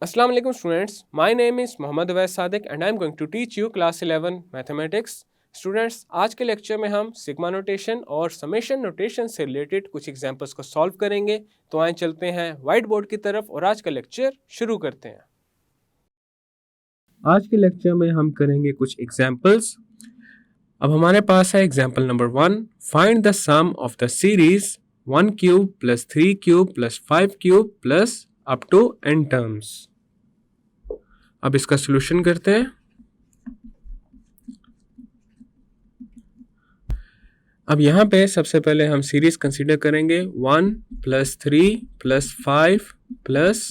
Assalamu alaikum students. My name is Mohammad Awais Sadiq and I am going to teach you class 11 mathematics. Students, आज के lecture में हम sigma notation और summation notation से related कुछ examples को solve करेंगे। तो आए चलते हैं व्हाइट बोर्ड की तरफ और आज का लेक्चर शुरू करते हैं। आज के लेक्चर में हम करेंगे कुछ एग्जांपल्स। अब हमारे पास है example number 1, find the sum of the series 1 cube plus 3 cube plus 5 cube plus up to n terms. अब इसका सॉल्यूशन करते हैं। अब यहाँ पे सबसे पहले हम सीरीज कंसीडर करेंगे 1 plus 3 plus 5 plus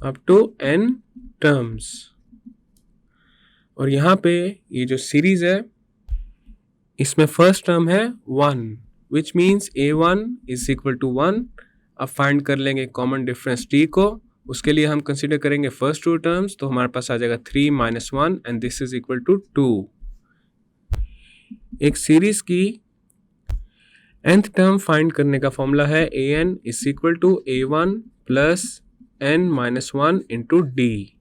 up to n terms. और यहाँ पे ये जो सीरीज है इसमें फर्स्ट टर्म है 1 which means a1 is equal to 1। अब फाइंड कर लेंगे कॉमन डिफरेंस t को। उसके लिए हम कंसीडर करेंगे फर्स्ट टू टर्म्स, तो हमारे पास आ जाएगा 3 minus 1 and this is equal to 2। एक सीरीज की nth टर्म फाइंड करने का फॉर्मूला है an is equal to a1 plus n minus 1 into d.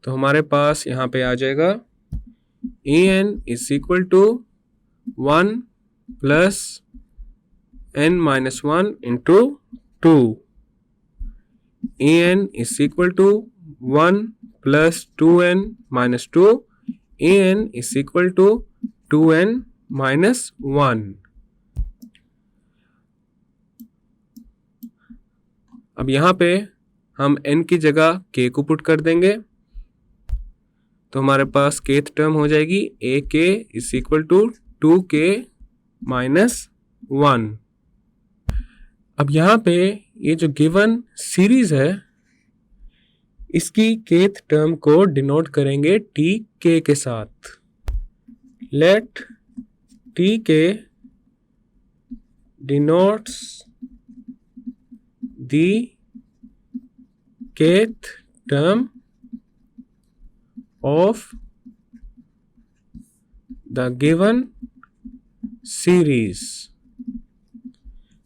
तो हमारे पास यहाँ पे आ जाएगा an is equal to 1 plus n minus 1 into 2। an is equal to 1 plus 2n minus 2. an is equal to 2n minus 1. अब यहाँ पे हम n की जगह k को पुट कर देंगे, तो हमारे पास kth टर्म हो जाएगी ak is equal to 2k minus 1। अब यहाँ पे ये जो गिवन सीरीज है इसकी kth टर्म को डिनोट करेंगे tk के साथ। Let tk denotes the kth term of the given series.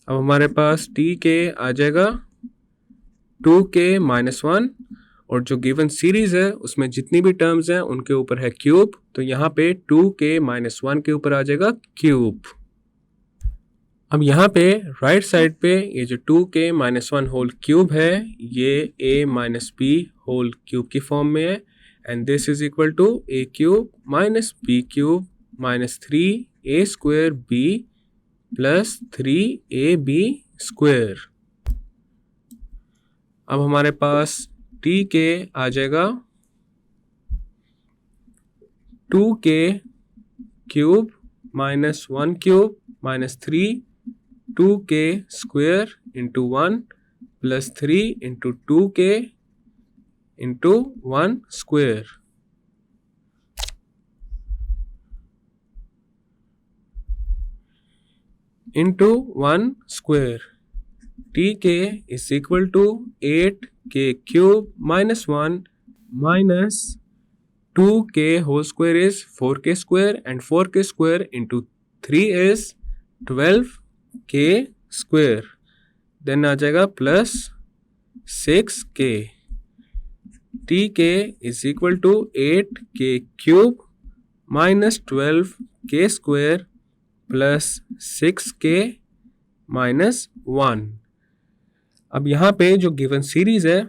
अब हमारे पास tk आ जाएगा 2k माइनस 1 और जो गिवन सीरीज है उसमें जितनी भी टर्म्स हैं उनके ऊपर है क्यूब, तो यहाँ पे 2k माइनस 1 के ऊपर आ जाएगा क्यूब। अब यहाँ पे राइट साइड पे ये जो 2k माइनस 1 होल क्यूब है ये a minus b whole cube की फॉर्म में है and this is equal to a cube minus b cube minus 3a square b plus 3ab square. अब हमारे पास tk आ जाएगा 2k cube minus 1 cube minus 3 2k square into 1 plus 3 into 2k into 1 square. Into 1 square. tk is equal to 8k cube minus 1 minus 2k whole square is 4k square and 4k square into 3 is 12k square। then आ जाएगा plus 6k। tk is equal to 8k cube minus 12k square plus 6k minus 1। अब यहाँ पे जो given series है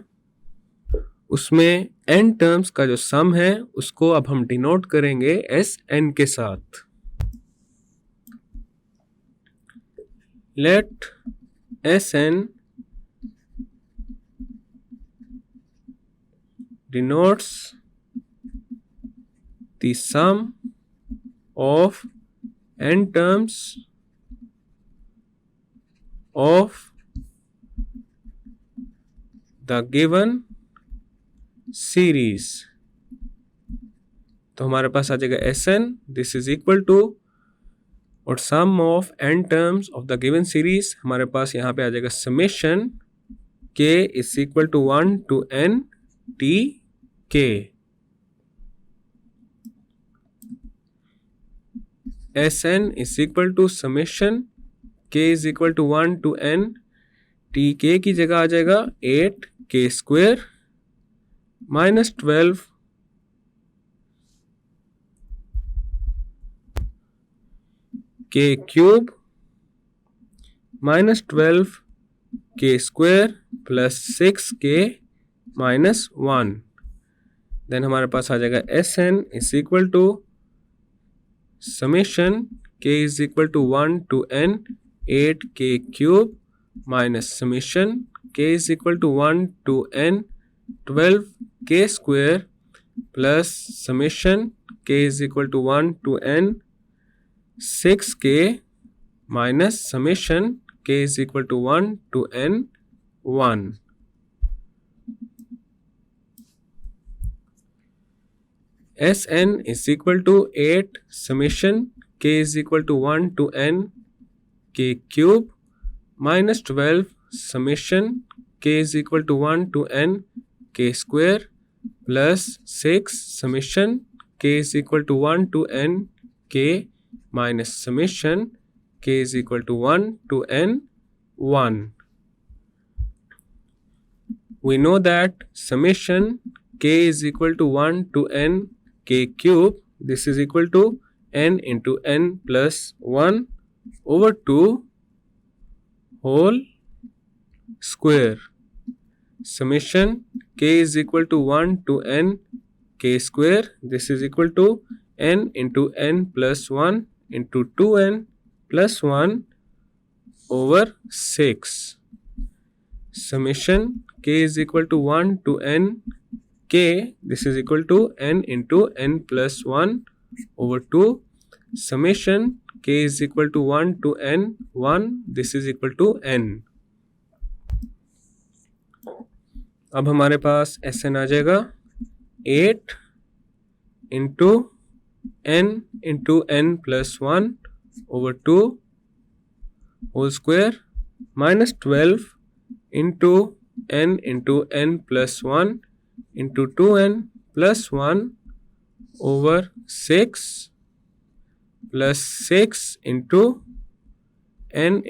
उसमें n terms का जो सम है उसको अब हम डिनोट करेंगे Sn के साथ। Let Sn denotes the sum of n terms of the given series। तो हमारे पास आ जाएगा Sn this is equal to और sum of n terms of the given series हमारे पास यहाँ पे आ जाएगा summation k is equal to 1 to n tk। Sn is equal to summation k is equal to 1 to n tk की जगह आ जाएगा 8 के स्क्वायर माइनस 12 के cube minus 12 k square plus 6 k minus 1। Then हमारे पास आ जाएगा S n is equal to summation k is equal to 1 to n 8 k cube minus summation k is equal to 1 to n 12 k square plus summation k is equal to 1 to n 6 k minus summation k is equal to 1 to n 1। Sn is equal to 8 summation k is equal to 1 to n k cube minus 12 summation k is equal to 1 to n k square plus 6 summation k is equal to 1 to n k minus summation k is equal to 1 to n 1. We know that summation k is equal to 1 to n k cube, this is equal to n into n plus 1 over 2 whole square. Summation k is equal to 1 to n k square, this is equal to n into n plus 1 into 2n plus 1 over 6. Summation k is equal to 1 to n k, this is equal to n into n plus 1 over 2. Summation k is equal to 1 to n 1, this is equal to n. अब हमारे पास Sn आ जाएगा 8 into n plus 1 over 2 whole square minus 12 into n plus 1 into 2n plus 1 over 6 plus 6 into n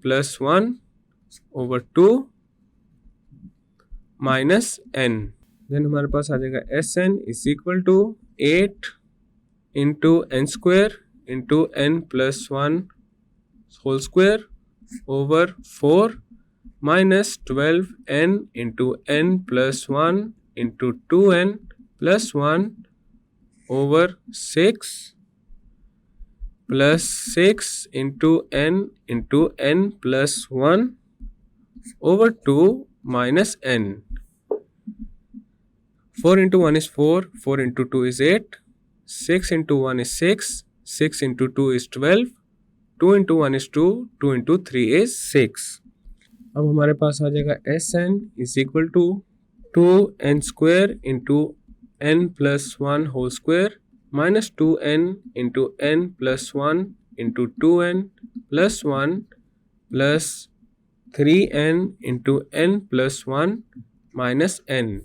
plus 1 over 2 minus n. Then हमारे पास आ जाएगा Sn is equal to 8 into n square into n plus 1 whole square over 4 minus 12n into n plus 1 into 2n plus 1 over 6 plus 6 into n plus 1 over 2 minus n. 4 into 1 is 4, 4 into 2 is 8, 6 into 1 is 6, 6 into 2 is 12, 2 into 1 is 2, 2 into 3 is 6. अब हमारे पास आ जाएगा Sn is equal to 2n square into n plus 1 whole square minus 2n into n plus 1 into 2n plus 1 plus 3n into n plus 1 minus n.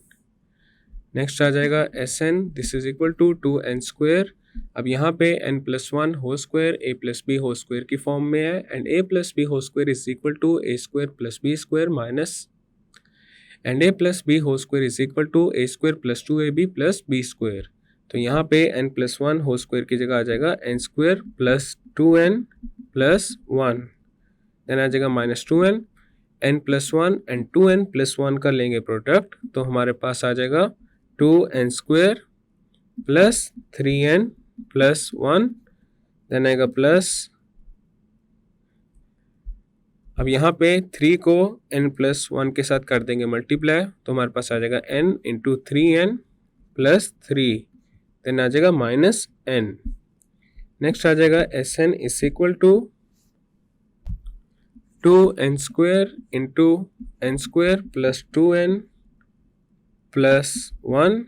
Next आ जाएगा Sn, this is equal to 2n square. अब यहाँ पे n plus 1 whole square a plus b whole square की form में है and a plus b whole square is equal to a square plus b square minus and a plus b whole square is equal to a square plus 2ab plus b square. तो यहाँ पे n plus 1 whole square की जगह आ जाएगा n square plus 2n plus 1, then आ जाएगा minus 2n, n plus 1 and 2n plus 1 का लेंगे प्रोडक्ट तो हमारे पास आ जाएगा 2n square plus 3n plus 1, then आएगा प्लस. अब यहाँ पे 3 को n प्लस 1 के साथ कर देंगे मल्टीप्लाई तो हमारे पास आ जाएगा n into 3n plus 3, then आ जाएगा माइनस n. नेक्स्ट आ जाएगा Sn is equal to 2n square into n square plus 2n plus 1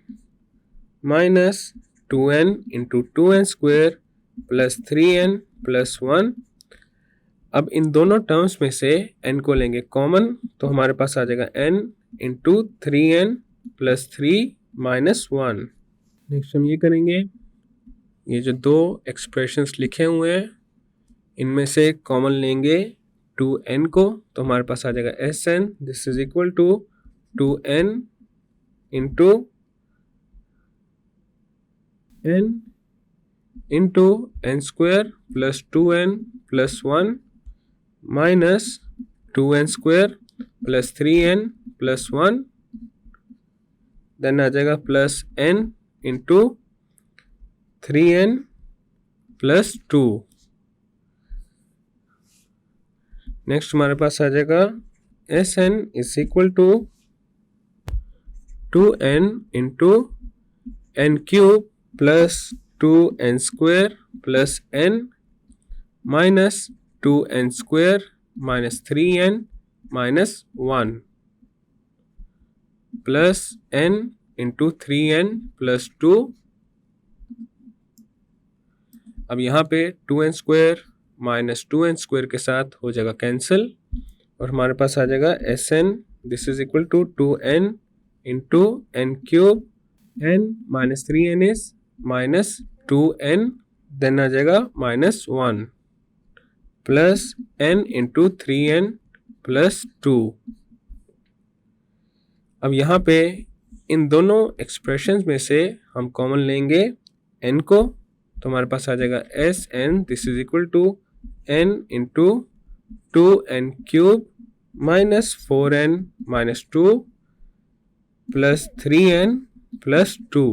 minus 2n into 2n square plus 3n plus 1. अब इन दोनों टर्म्स में से n को लेंगे कॉमन तो हमारे पास आ जाएगा n into 3n plus 3 minus 1. Next हम ये करेंगे, ये जो दो एक्सप्रेशंस लिखे हुए हैं इनमें से कॉमन लेंगे 2n को तो हमारे पास आ जाएगा Sn, this is equal to 2n into n into n square plus 2n plus 1 minus 2n square plus 3n plus 1 then आ जाएगा plus n into 3n plus 2। Next हमारे पास आ जाएगा Sn is equal to 2n into n cube plus 2n square plus n minus 2n square minus 3n minus 1 plus n into 3n plus 2। अब यहाँ पे 2n square minus 2n square के साथ हो जाएगा कैंसिल और हमारे पास आ जाएगा Sn this is equal to 2n into n cube n minus 3n is minus 2n then आ जाएगा minus 1 plus n into 3n plus 2। अब यहाँ पे इन दोनों एक्सप्रेशंस में से हम कॉमन लेंगे n को तो हमारे पास आ जाएगा Sn this is equal to n into 2n cube minus 4n minus 2 plus 3n plus 2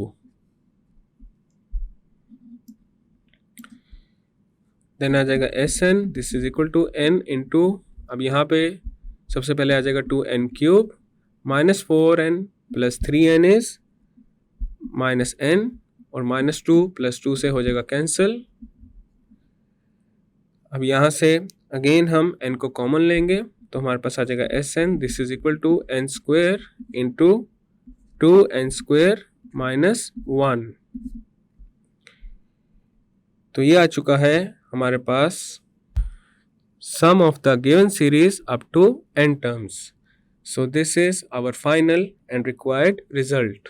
then आ जाएगा Sn this is equal to n into अब यहाँ पे सबसे पहले आ जाएगा 2n cube minus 4n plus 3n is minus n और माइनस 2 प्लस 2 से हो जाएगा कैंसिल। अब यहाँ से अगेन हम n को कॉमन लेंगे तो हमारे पास आ जाएगा Sn this is equal to n square into 2n square minus 1। तो ये आ चुका है हमारे पास sum of the given series up to n terms. So this is our final and required result.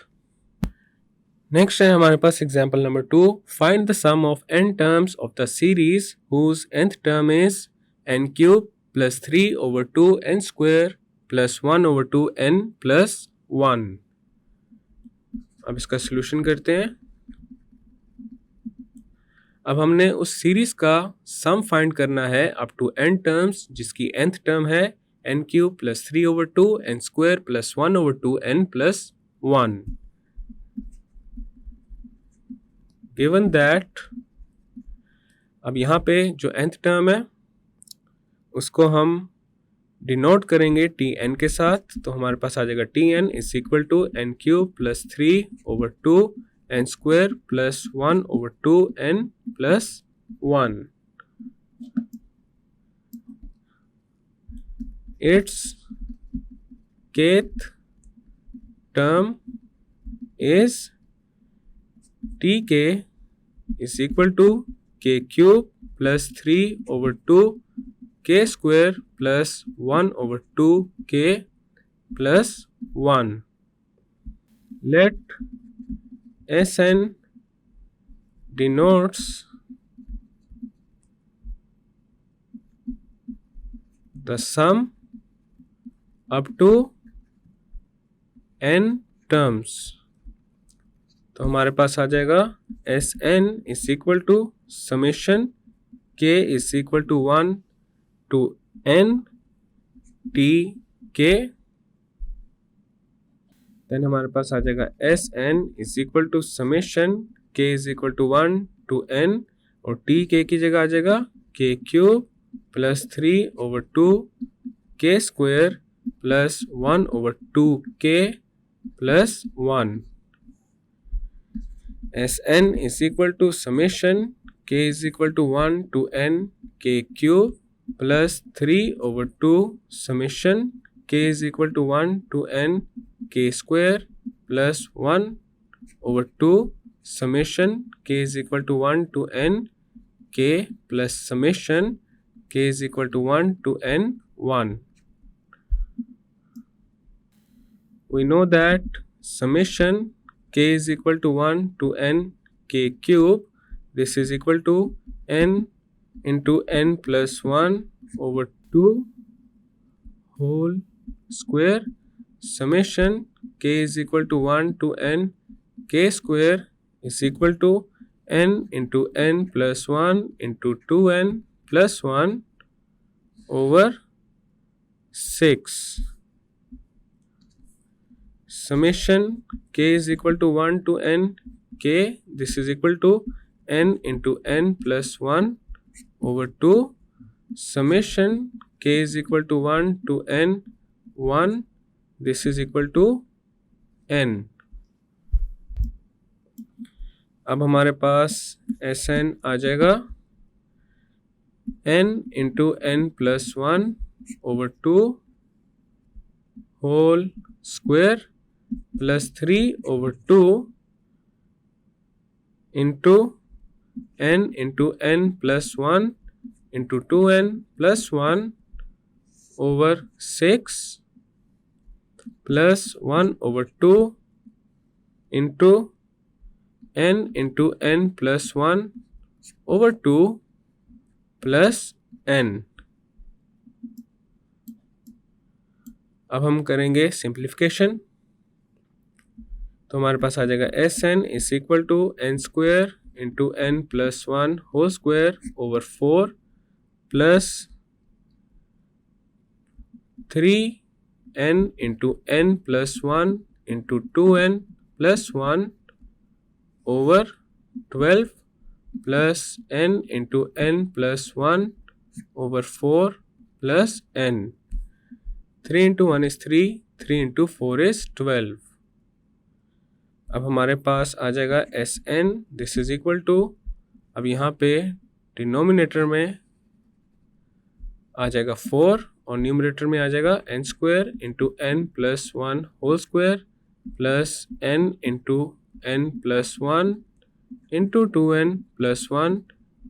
Next है हमारे पास example number 2. Find the sum of n terms of the series whose nth term is n cube plus 3 over 2 n square plus 1 over 2 n plus 1. अब इसका solution करते हैं। अब हमने उस series का सम फाइंड करना है अप टू n टर्म्स जिसकी nth टर्म है n cube plus 3 over 2 n square plus 1 over 2 n plus 1। Given that अब यहाँ पे जो nth टर्म है उसको हम डिनोट करेंगे tn के साथ तो हमारे पास आ जाएगा tn is equal to n cube plus 3 over 2 n square plus 1 over 2 n plus 1. Its kth term is tk is equal to k cube plus 3 over 2 k square plus 1 over 2 k plus 1. Let Sn denotes the sum up to n terms। तो हमारे पास आ जाएगा Sn is equal to summation k is equal to 1 to n t k then हमारे पास आ जाएगा Sn is equal to summation k is equal to 1 to n और t k की जगह आ जाएगा k cube plus 3 over 2 k square plus 1 over 2 k plus 1। Sn is equal to summation k is equal to 1 to n k cube plus 3 over 2 summation k is equal to 1 to n k square plus 1 over 2 summation k is equal to 1 to n k plus summation k is equal to 1 to n 1. We know that summation k is equal to 1 to n k cube. This is equal to n into n plus 1 over 2 whole square. summation k is equal to 1 to n k square is equal to n into n plus 1 into 2n plus 1 over 6. Summation k is equal to 1 to n k, this is equal to n into n plus 1 over 2. Summation k is equal to 1 to n 1, this is equal to n. अब हमारे पास Sn आ जाएगा n into n plus 1 over 2 whole square plus 3 over 2 into n into n plus 1 into 2n plus 1 over 6 plus 1 over 2 into n into n plus 1 over 2 plus n. अब हम करेंगे simplification, तो हमारे पास आ जाएगा Sn is equal to n square into n plus 1 whole square over 4 plus 3n into n plus 1 into 2n plus 1 over 12 plus n into n plus 1 over 4 plus n. 3 into 1 is 3, 3 into 4 is 12. अब हमारे पास आ जाएगा Sn, this is equal to, अब यहाँ पे denominator में आ जाएगा 4 और न्यूमरेटर में आ जाएगा n square into n plus 1 whole square plus n into n plus 1 into 2n plus 1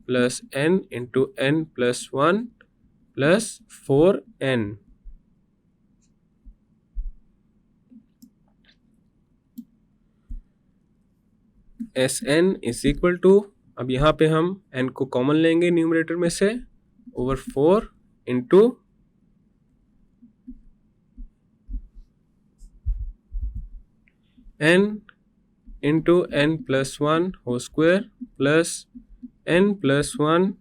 plus n into n plus 1 plus 4n. Sn is equal to, अब यहाँ पे हम n को कॉमन लेंगे न्यूमरेटर में से, over 4 into n into n plus 1 whole square plus n plus 1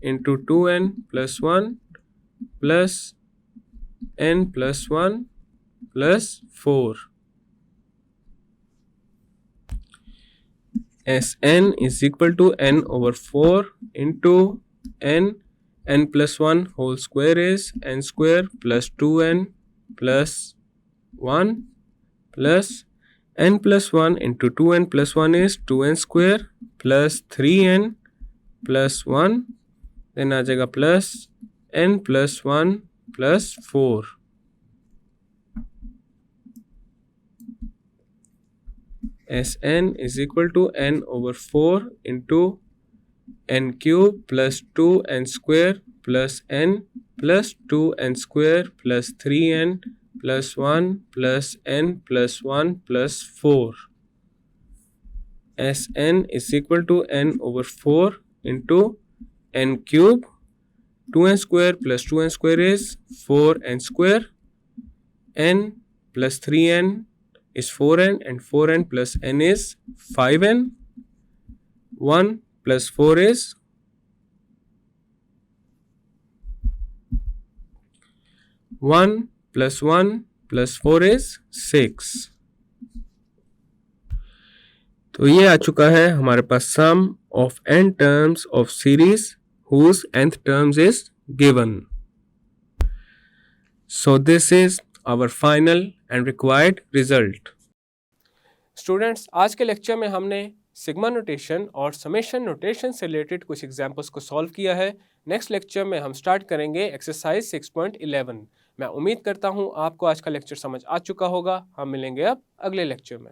into 2n plus 1 plus n plus 1 plus 4. Sn is equal to n over 4 into n plus 1 whole square is n square plus 2n plus 1 plus n plus 1 into 2n plus 1 is 2n square plus 3n plus 1, then आ जाएगा plus n plus 1 plus 4. Sn is equal to n over 4 into n cube plus 2n square plus n plus 2n square plus 3n plus 1 plus n plus 1 plus 4. Sn is equal to n over 4 into n cube, 2n square plus 2n square is 4n square, n plus 3n is 4n and 4n plus n is 5n, 1 plus 4 is 1 plus 1 plus 4 is 6. तो ये आ चुका है हमारे पास sum of n terms of series whose nth terms is given. So this is our final and required result. Students, आज के lecture में हमने सिग्मा नोटेशन और समेशन नोटेशन से रिलेटेड कुछ एग्जांपल्स को सॉल्व किया है. नेक्स्ट लेक्चर में हम स्टार्ट करेंगे एक्सरसाइज 6.11. मैं उम्मीद करता हूँ आपको आज का लेक्चर समझ आ चुका होगा. हम मिलेंगे अब अगले लेक्चर में.